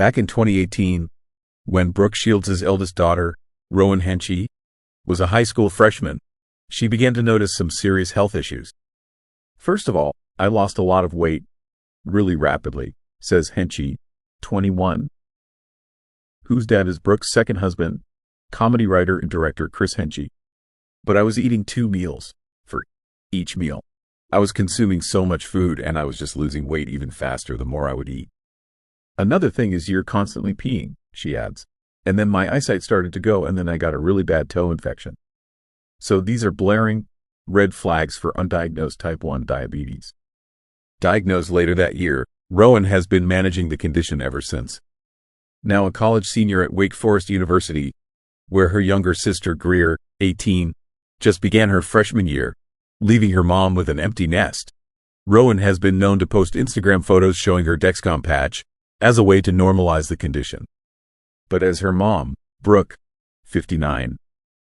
Back in 2018, when Brooke Shields' eldest daughter, Rowan, was a high school freshman, she began to notice some serious health issues. First of all, I lost a lot of weight really rapidly, says Henchy, 21, whose dad is Brooke's second husband, comedy writer and director Chris Henchy. But I was eating 2 meals for each meal. I was consuming so much food and I was just losing weight even faster the more I would eat. Another thing is you're constantly peeing, she adds. And then my eyesight started to go and then I got a really bad toe infection. So these are blaring red flags for undiagnosed type 1 diabetes. Diagnosed later that year, Rowan has been managing the condition ever since. Now a college senior at Wake Forest University, where her younger sister Greer, 18, just began her freshman year, leaving her mom with an empty nest. Rowan has been known to post Instagram photos showing her Dexcom patch as a way to normalize the condition. But as her mom, Brooke, 59,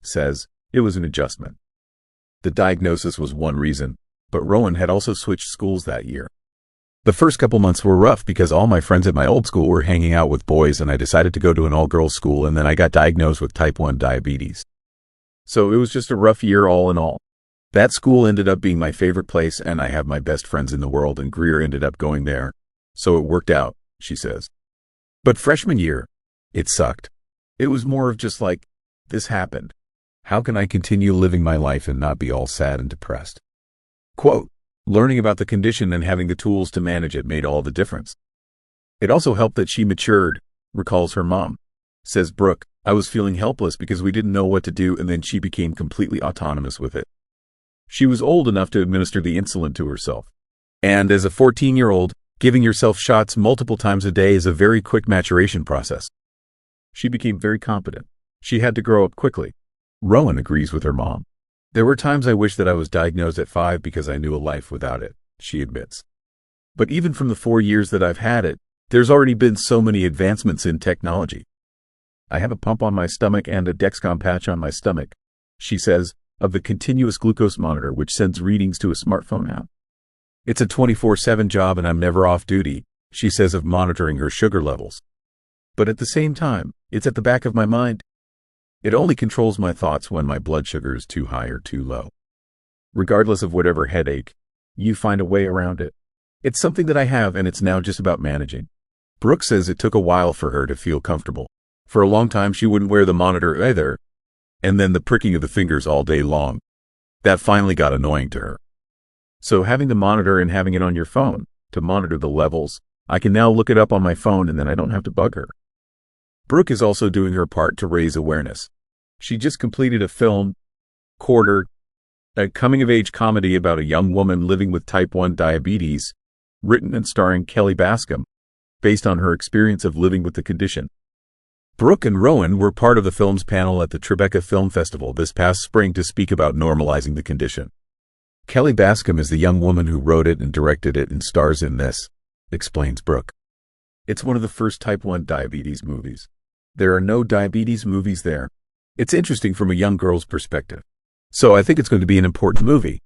says, it was an adjustment. The diagnosis was one reason, but Rowan had also switched schools that year. The first couple months were rough because all my friends at my old school were hanging out with boys and I decided to go to an all-girls school and then I got diagnosed with type 1 diabetes. So it was just a rough year all in all. That school ended up being my favorite place and I have my best friends in the world and Greer ended up going there. So it worked out, she says. But freshman year, it sucked. It was more of just like, this happened. How can I continue living my life and not be all sad and depressed? Quote, learning about the condition and having the tools to manage it made all the difference. It also helped that she matured, recalls her mom. Says Brooke, I was feeling helpless because we didn't know what to do and then she became completely autonomous with it. She was old enough to administer the insulin to herself. And as a 14-year-old, giving yourself shots multiple times a day is a very quick maturation process. She became very competent. She had to grow up quickly. Rowan agrees with her mom. There were times I wish that I was diagnosed at 5 because I knew a life without it, she admits. But even from the 4 years that I've had it, there's already been so many advancements in technology. I have a pump on my stomach and a Dexcom patch on my stomach, she says, of the continuous glucose monitor which sends readings to a smartphone app. It's a 24/7 job and I'm never off duty, she says of monitoring her sugar levels. But at the same time, it's at the back of my mind. It only controls my thoughts when my blood sugar is too high or too low. Regardless of whatever headache, you find a way around it. It's something that I have and it's now just about managing. Brooke says it took a while for her to feel comfortable. For a long time she wouldn't wear the monitor either, and then the pricking of the fingers all day long. That finally got annoying to her. So having the monitor and having it on your phone to monitor the levels, I can now look it up on my phone and then I don't have to bug her. Brooke is also doing her part to raise awareness. She just completed a film, Quarter, a coming-of-age comedy about a young woman living with type 1 diabetes, written and starring Kelly Bascom, based on her experience of living with the condition. Brooke and Rowan were part of the film's panel at the Tribeca Film Festival this past spring to speak about normalizing the condition. Kelly Bascom is the young woman who wrote it and directed it and stars in this, explains Brooke. It's one of the first type 1 diabetes movies. There are no diabetes movies there. It's interesting from a young girl's perspective. So I think it's going to be an important movie.